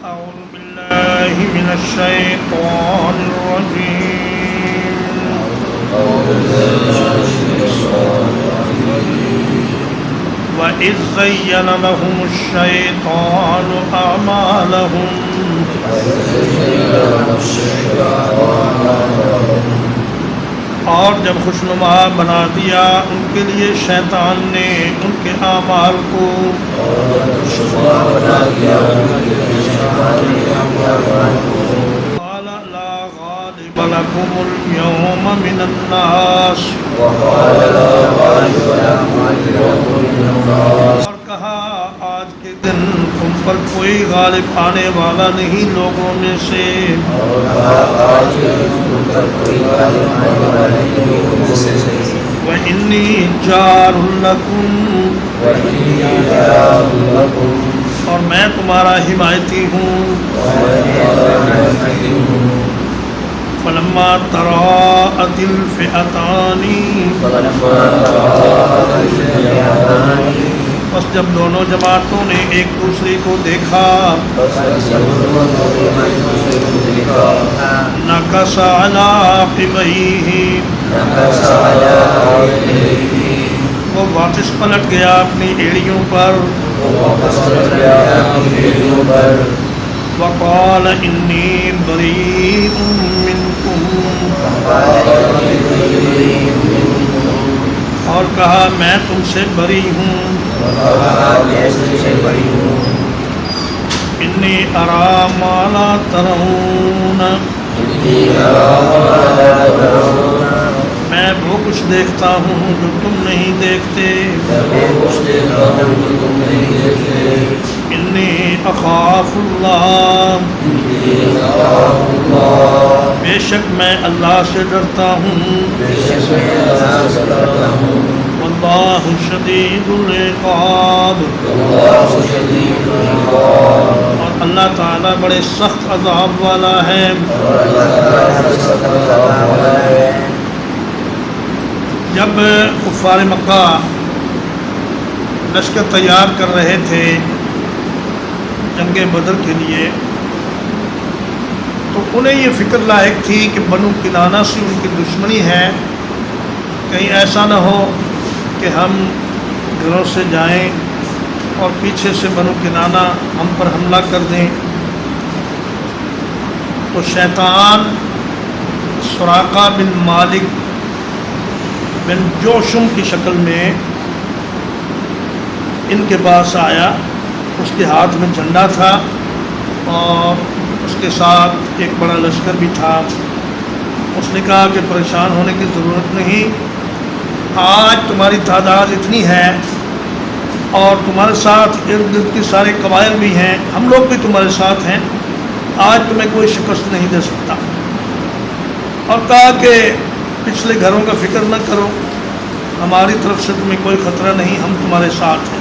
أعوذ بالله من الشيطان الرجيم وإذ زين لهم الشيطان أعمالهم اور جب خوشنما بنا دیا ان کے لیے شیطان نے ان کے اعمال کو قال لا غالب لكم اليوم من الناس اور کہا آج کے دن تم پر کوئی غالب آنے والا نہیں لوگوں میں سے وَإِنِّي جَارٌ لَكُمْ اور میں تمہارا حمایتی ہوں فَلَمَّا تَرَاءَتِ الْفِئَتَانِ بس جب دونوں جماعتوں نے ایک دوسرے کو دیکھا نَكَصَ عَلَىٰ عَقِبَيْهِ وہ واپس پلٹ گیا اپنی ایڑیوں پر وَقَالَ إِنِّي بَرِيءٌ مِّنكُمْ اور کہا میں تم سے بری ہوں إِنِّي أَرَىٰ مَا لَا تَرَوْنَ میں وہ کچھ دیکھتا ہوں جو تم نہیں دیکھتے انی اخاف اللہ بے شک میں اللہ سے ڈرتا ہوں واللہ شدید العقاب اور اللہ تعالیٰ بڑے سخت عذاب والا ہے جب کفار مکہ لشکر تیار کر رہے تھے جنگ بدر کے لیے تو انہیں یہ فکر لاحق تھی کہ بنو کنانہ سے ان کی دشمنی ہے کہیں ایسا نہ ہو کہ ہم گھروں سے جائیں اور پیچھے سے بنو کنانہ ہم پر حملہ کر دیں تو شیطان سراقہ بن مالک بن جوشم کی شکل میں ان کے پاس آیا اس کے ہاتھ میں جھنڈا تھا اور اس کے ساتھ ایک بڑا لشکر بھی تھا اس نے کہا کہ پریشان ہونے کی ضرورت نہیں آج تمہاری تعداد اتنی ہے اور تمہارے ساتھ ارد گرد کے سارے قبائل بھی ہیں ہم لوگ بھی تمہارے ساتھ ہیں آج تمہیں کوئی شکست نہیں دے سکتا اور کہا کہ پچھلے گھروں کا فکر نہ کرو ہماری طرف سے تمہیں کوئی خطرہ نہیں ہم تمہارے ساتھ ہیں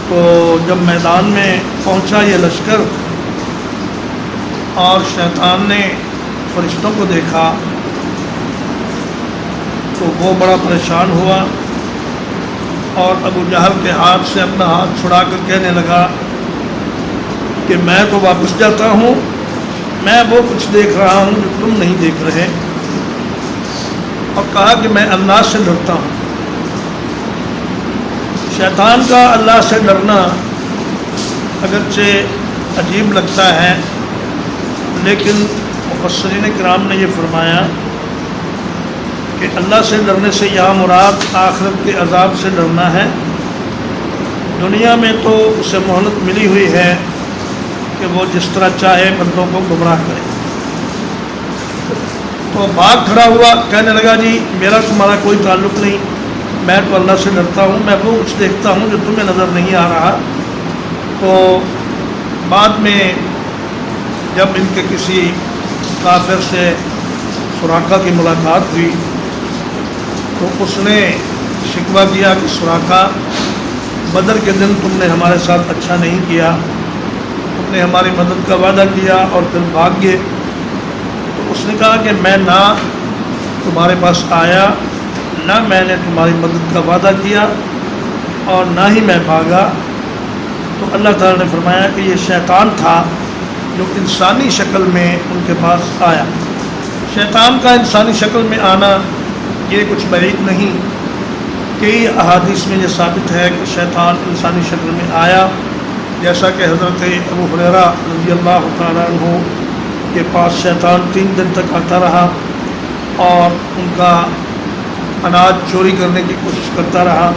تو جب میدان میں پہنچا یہ لشکر اور شیطان نے فرشتوں کو دیکھا تو وہ بڑا پریشان ہوا اور ابو جہل کے ہاتھ سے اپنا ہاتھ چھڑا کر کہنے لگا کہ میں تو واپس جاتا ہوں میں وہ کچھ دیکھ رہا ہوں جو تم نہیں دیکھ رہے اور کہا کہ میں اللہ سے ڈرتا ہوں شیطان کا اللہ سے ڈرنا اگرچہ عجیب لگتا ہے لیکن مفسرین کرام نے یہ فرمایا کہ اللہ سے ڈرنے سے یہاں مراد آخرت کے عذاب سے ڈرنا ہے دنیا میں تو اسے مہلت ملی ہوئی ہے کہ وہ جس طرح چاہے بندوں کو گمراہ کرے تو بھاگ کھڑا ہوا کہنے لگا جی میرا تمہارا کوئی تعلق نہیں میں تو اللہ سے ڈرتا ہوں میں وہ کچھ دیکھتا ہوں جو تمہیں نظر نہیں آ رہا تو بعد میں جب ان کے کسی کافر سے سراقہ کی ملاقات ہوئی تو اس نے شکوہ کیا کہ سراقہ بدر کے دن تم نے ہمارے ساتھ اچھا نہیں کیا تم نے ہماری مدد کا وعدہ کیا اور پھر بھاگ گئے تو اس نے کہا کہ میں نہ تمہارے پاس آیا نہ میں نے تمہاری مدد کا وعدہ کیا اور نہ ہی میں بھاگا تو اللہ تعالیٰ نے فرمایا کہ یہ شیطان تھا جو انسانی شکل میں ان کے پاس آیا۔ شیطان کا انسانی شکل میں آنا یہ کچھ بعید نہیں، کئی احادیث میں یہ ثابت ہے کہ شیطان انسانی شکل میں آیا، جیسا کہ حضرت ابو ہریرہ رضی اللہ تعالیٰ عنہ کے پاس شیطان 3 دن تک آتا رہا اور ان کا اناج چوری کرنے کی کوشش کرتا رہا،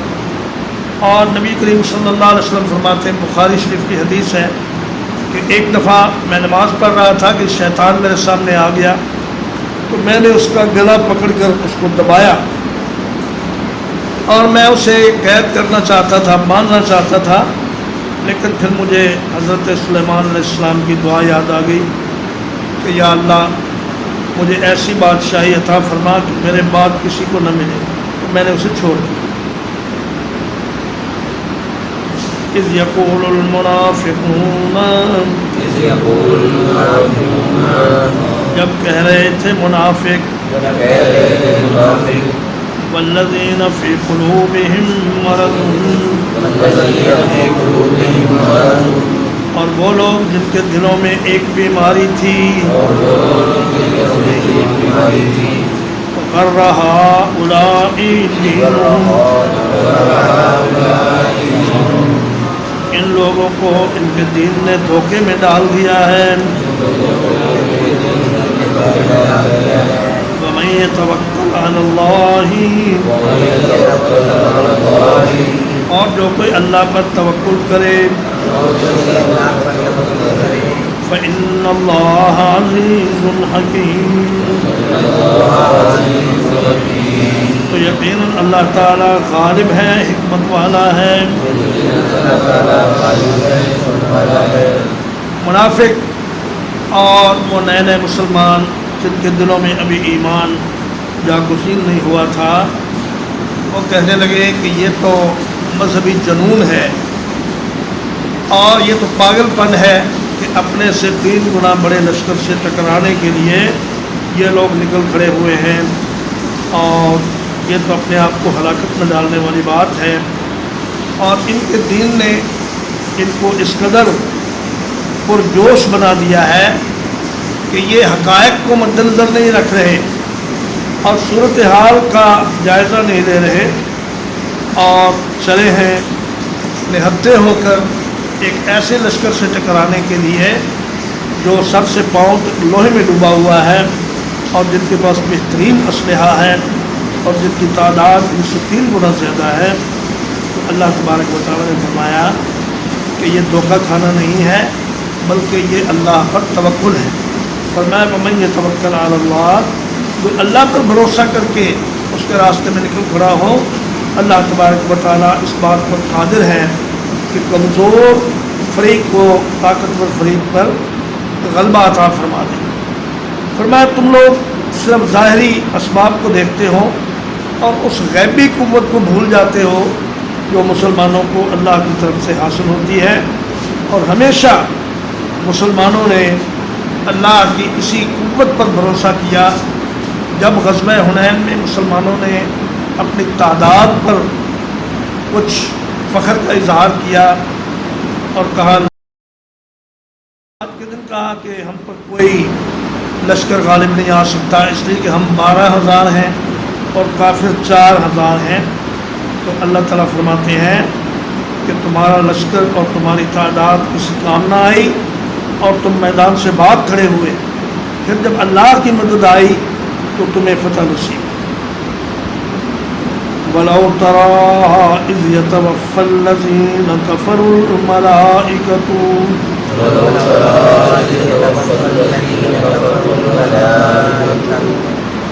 اور نبی کریم صلی اللہ علیہ وسلم فرماتے ہیں، بخاری شریف کی حدیث ہے کہ ایک دفعہ میں نماز پڑھ رہا تھا کہ شیطان میرے سامنے آ گیا، تو میں نے اس کا گلا پکڑ کر اس کو دبایا اور میں اسے قید کرنا چاہتا تھا، باندھنا چاہتا تھا، لیکن پھر مجھے حضرت سلیمان علیہ السلام کی دعا یاد آ گئی کہ یا اللہ مجھے ایسی بادشاہی عطا فرما کہ میرے بعد کسی کو نہ ملے، تو میں نے اسے چھوڑ دیا۔ اذ یقول المنافقون، جب کہہ رہے تھے منافق، والذین فی قلوبہم مرض، اور وہ لوگ جن کے دلوں میں ایک بیماری تھی، غر ہؤلاء دینہم، ان لوگوں کو ان کے دین نے دھوکے میں ڈال دیا ہے۔ وَمَن يَتَوَکَّلْ عَلَى اللَّهِ، اور جو کوئی اللہ پر توکل کرے، فَإِنَّ اللَّهَ عَزِيزٌ حَکِیمٌ، تو یقیناً اللہ تعالیٰ غالب ہے، حکمت والا ہے۔ منافق اور وہ نئے نئے مسلمان جن کے دلوں میں ابھی ایمان جاگزین نہیں ہوا تھا، وہ کہنے لگے کہ یہ تو مذہبی جنون ہے اور یہ تو پاگل پن ہے کہ اپنے سے 3 گنا بڑے لشکر سے ٹکرانے کے لیے یہ لوگ نکل کھڑے ہوئے ہیں، اور یہ تو اپنے آپ کو ہلاکت میں ڈالنے والی بات ہے، اور ان کے دین نے ان کو اس قدر پرجوش بنا دیا ہے کہ یہ حقائق کو مد نظر نہیں رکھ رہے اور صورتحال کا جائزہ نہیں لے رہے، اور چلے ہیں نہتے ہو کر ایک ایسے لشکر سے ٹکرانے کے لیے جو سر سے پاؤں تک لوہے میں ڈوبا ہوا ہے، اور جن کے پاس بہترین اسلحہ ہے، اور جن کی تعداد ان سے 3 گنا زیادہ ہے۔ تو اللہ تبارک و تعالیٰ نے فرمایا کہ یہ دھوکہ کھانا نہیں ہے، بلکہ یہ اللہ پر توکل ہے۔ فرمایا وَمَن يَتَوَکَّلْ عَلَى اللَّهِ، جو اللہ پر بھروسہ کر کے اس کے راستے میں نکل کھڑا ہو، اللہ تبارک و تعالیٰ اس بات پر قادر ہے کہ کمزور فریق کو طاقتور فریق پر غلبہ عطا فرما دیں۔ فرمایا تم لوگ صرف ظاہری اسباب کو دیکھتے ہو اور اس غیبی قوت کو بھول جاتے ہو جو مسلمانوں کو اللہ کی طرف سے حاصل ہوتی ہے، اور ہمیشہ مسلمانوں نے اللہ کی اسی قوت پر بھروسہ کیا۔ جب غزوہ حنین میں مسلمانوں نے اپنی تعداد پر کچھ فخر کا اظہار کیا اور کہا، آج کے دن کہا کہ ہم پر کوئی لشکر غالب نہیں آ سکتا، اس لیے کہ ہم 12,000 ہیں اور کافر 4,000 ہیں، تو اللہ تعالیٰ فرماتے ہیں کہ تمہارا لشکر اور تمہاری تعداد کسی کام نہ آئی اور تم میدان سے بھاگ کھڑے ہوئے، پھر جب اللہ کی مدد آئی تو تمہیں فتح نصیب۔ وَلَوْ تَرَىٰ إِذْ يَتَوَفَّى الَّذِينَ كَفَرُوا الْمَلَائِكَةُ،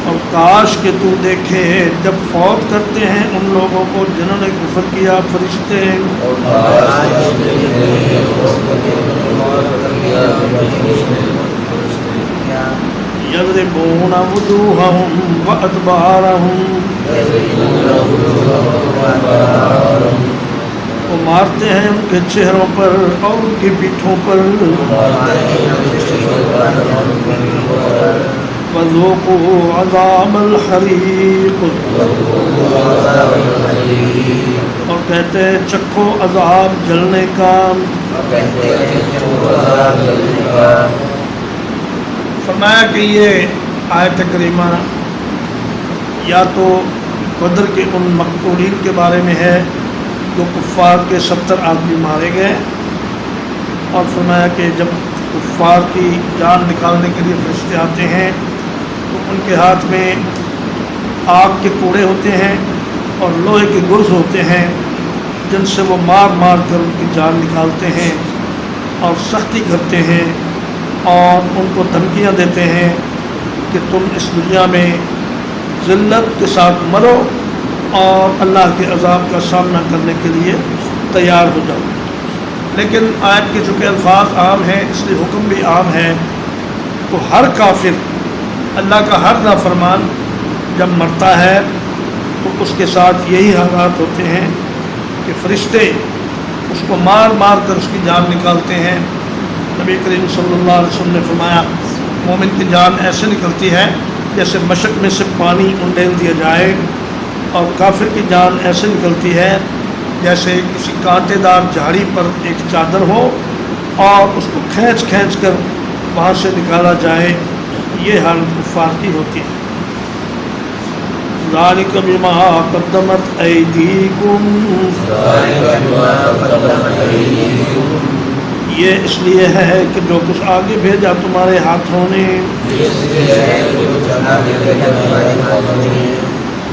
اور کاش کہ تو دیکھے جب فوت کرتے ہیں ان لوگوں کو جنہوں نے کفر کیا فرشتے، یضربون وجوہہم وادبارہم، وہ مارتے ہیں ان کے چہروں پر اور ان کی پیٹھوں پر، وذوقوا عذاب الحریق، اور کہتے ہیں چکھو عذاب جلنے کا۔ فرمایا کہ یہ آیت کریمہ یا تو بدر کے ان مقتولین کے بارے میں ہے جو کفار کے 70 آدمی مارے گئے، اور فرمایا کہ جب کفار کی جان نکالنے کے لیے فرشتے آتے ہیں تو ان کے ہاتھ میں آگ کے کوڑے ہوتے ہیں اور لوہے کے گرز ہوتے ہیں جن سے وہ مار مار کر ان کی جان نکالتے ہیں اور سختی کرتے ہیں اور ان کو دھمکیاں دیتے ہیں کہ تم اس دنیا میں ذلت کے ساتھ مرو اور اللہ کے عذاب کا سامنا کرنے کے لیے تیار ہو جاؤ۔ لیکن آیت کے چونکہ الفاظ عام ہیں اس لیے حکم بھی عام ہے، تو ہر کافر، اللہ کا ہر نافرمان جب مرتا ہے تو اس کے ساتھ یہی حالات ہوتے ہیں کہ فرشتے اس کو مار مار کر اس کی جان نکالتے ہیں۔ نبی کریم صلی اللہ علیہ وسلم نے فرمایا مومن کی جان ایسے نکلتی ہے جیسے مشک میں سے پانی انڈیل دیا جائے، اور کافر کی جان ایسے نکلتی ہے جیسے کسی کانٹے دار جھاڑی پر ایک چادر ہو اور اس کو کھینچ کھینچ کر وہاں سے نکالا جائے۔ یہ حالت کفار کی ہوتی ہے۔ ذالک بما قدمت ایدیکم، یہ اس لیے ہے کہ جو کچھ آگے بھیجا تمہارے ہاتھوں نے،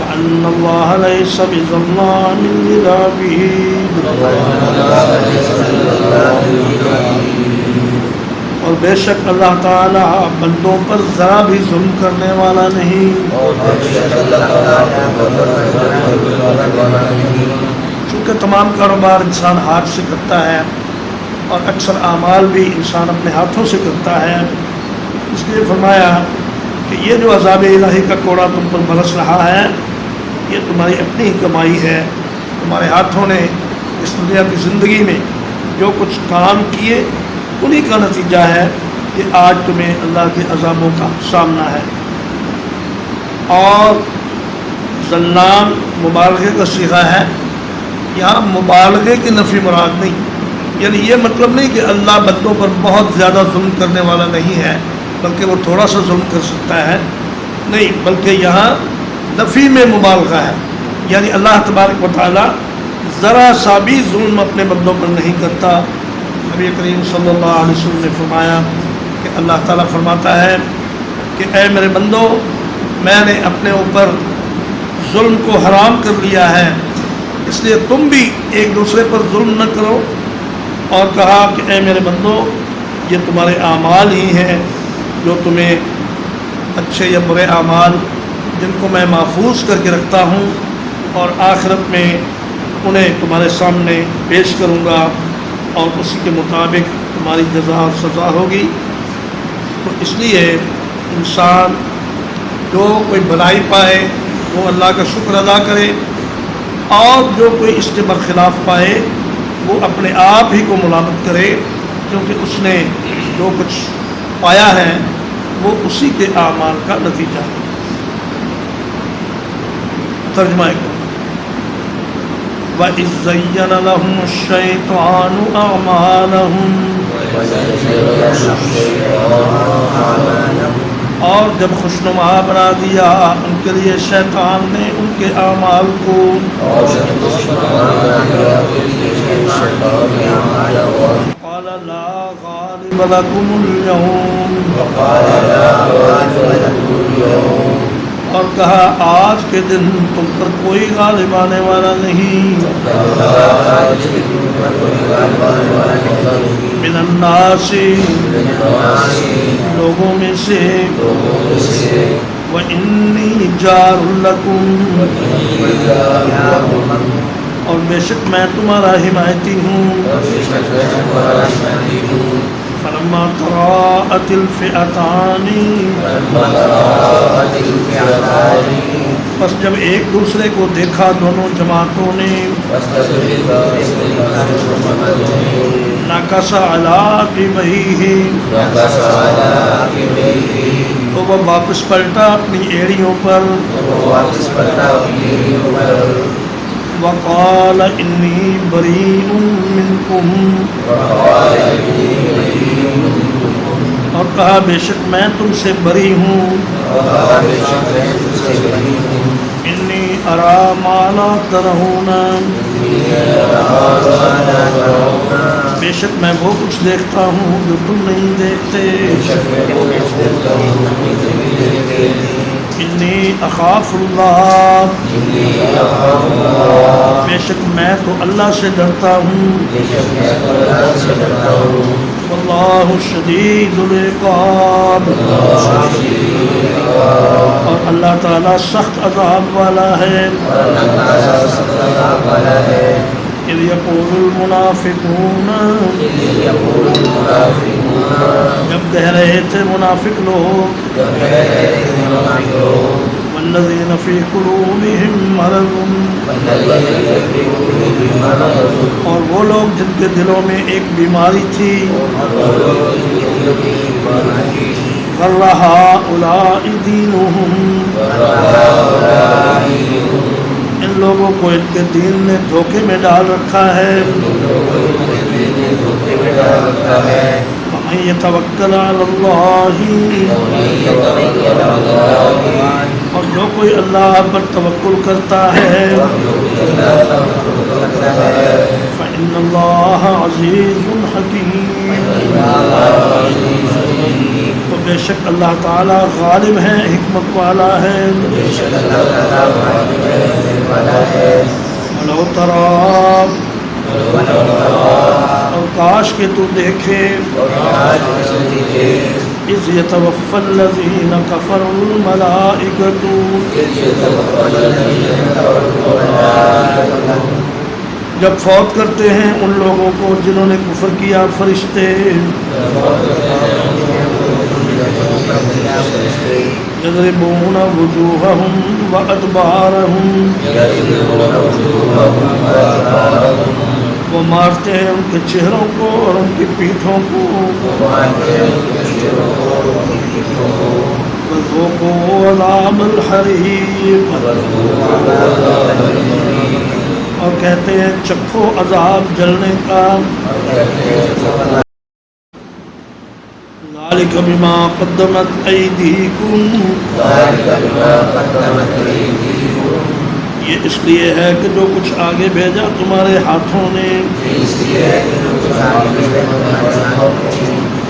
وَأَنَّ اللَّهَ لَيْسَ بِظَلَّامٍ لِّلْعَبِيدِ، اور بے شک اللہ تعالی بندوں پر ذرا بھی ظلم کرنے والا نہیں۔ چونکہ تمام کاروبار انسان ہاتھ سے کرتا ہے اور اکثر اعمال بھی انسان اپنے ہاتھوں سے کرتا ہے، اس لیے فرمایا کہ یہ جو عذاب الہی کا کوڑا تم پر برس رہا ہے یہ تمہاری اپنی ہی کمائی ہے۔ تمہارے ہاتھوں نے اس دنیا کی زندگی میں جو کچھ کام کیے انہی کا نتیجہ ہے کہ آج تمہیں اللہ کے عذابوں کا سامنا ہے۔ اور ظلام مبالغے کا صیغہ ہے، یہاں مبالغے کی نفی مراد نہیں، یعنی یہ مطلب نہیں کہ اللہ بندوں پر بہت زیادہ ظلم کرنے والا نہیں ہے بلکہ وہ تھوڑا سا ظلم کر سکتا ہے، نہیں، بلکہ یہاں نفی میں مبالغہ ہے، یعنی اللہ تبارک و تعالی ذرا سا بھی ظلم اپنے بندوں پر نہیں کرتا۔ نبی کریم صلی اللہ علیہ وسلم نے فرمایا کہ اللہ تعالیٰ فرماتا ہے کہ اے میرے بندو، میں نے اپنے اوپر ظلم کو حرام کر لیا ہے، اس لیے تم بھی ایک دوسرے پر ظلم نہ کرو، اور کہا کہ اے میرے بندو یہ تمہارے اعمال ہی ہیں جو تمہیں اچھے یا برے اعمال جن کو میں محفوظ کر کے رکھتا ہوں اور آخرت میں انہیں تمہارے سامنے پیش کروں گا اور اسی کے مطابق تمہاری جزا اور سزا ہوگی۔ تو اس لیے انسان جو کوئی بھلائی پائے وہ اللہ کا شکر ادا کرے، اور جو کوئی اس کے برخلاف پائے وہ اپنے آپ ہی کو ملامت کرے، کیونکہ اس نے جو کچھ پایا ہے وہ اسی کے اعمال کا نتیجہ ہے۔ ترجمہ کرو۔ وَإِذْ زَيَّنَ لَهُمُ الشَّيْطَانُ أَعْمَالَهُمْ، اور جب خوشنما بنا دیا ان کے لیے شیطان نے ان کے اعمال کو، قَالَ لَا غَالِبَ لَكُمُ الْيَوْمَ، اور کہا آج کے دن تم پر کوئی غالب آنے والا نہیں، من الناس، لوگوں میں سے، وَإِنِّي جَارٌ لَكُمْ، اور بے شک میں تمہارا حمایتی ہوں۔ فَلَمَّا تَرَاءَتِ الْفِئَتَانِ، پس جب ایک دوسرے کو دیکھا دونوں جماعتوں نے، فنکس علی عقبیہ، تو وہ واپس پلٹا اپنی ایڑیوں پر، وقال انی بریء منکم، اور کہا بے شک میں تم سے بری ہوں، انی اری ما لا ترون، بے شک میں وہ کچھ دیکھتا ہوں جو تم نہیں دیکھتے، انی اخاف اللہ، بے شک میں تو اللہ سے ڈرتا ہوں، واللہ شدید العقاب، اور اللہ تعالیٰ سخت عذاب والا ہے، اذ یقول المنافقون، جب کہہ رہے تھے منافق لوگ، والذین فی قلوبہم مرض، اور وہ لوگ جن کے دلوں میں ایک بیماری تھی، غر ہؤلاء دینہم، ان لوگوں کو ان کے دین نے دھوکے میں ڈال رکھا ہے، ومن یتوکل علی اللہ، اور جو کوئی اللہ پر توکل کرتا ہے، فإن اللہ عزیز حکیم، تو بے شک اللہ تعالیٰ غالب ہے، حکمت والا ہے، ولو تری، اور کاش کہ تو دیکھے، اذ یتوفی الذین کفروا الملائکۃ، جب فوت کرتے ہیں ان لوگوں کو جنہوں نے کفر کیا فرشتے، یضربون وجوہہم وادبارہم، وہ مارتے ہیں ان کے چہروں کو اور ان کی پیٹھوں کو، وذوقوا عذاب الحریق، اور کہتے ہیں چکھو عذاب جلنے کا، ذالک بما قدمت ایدیکم، یہ اس لیے ہے کہ جو کچھ آگے بھیجا تمہارے ہاتھوں نے،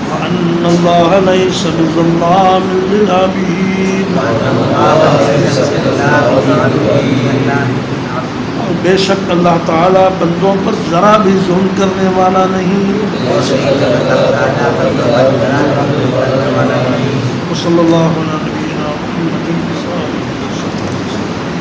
وَأَنَّ اللَّهَ لَيْسَ بِظَلَّامٍ لِّلْعَبِيدِ، اور بے شک اللہ تعالیٰ بندوں پر ذرا بھی ظلم کرنے والا نہیں، وصلی اللہ علیہ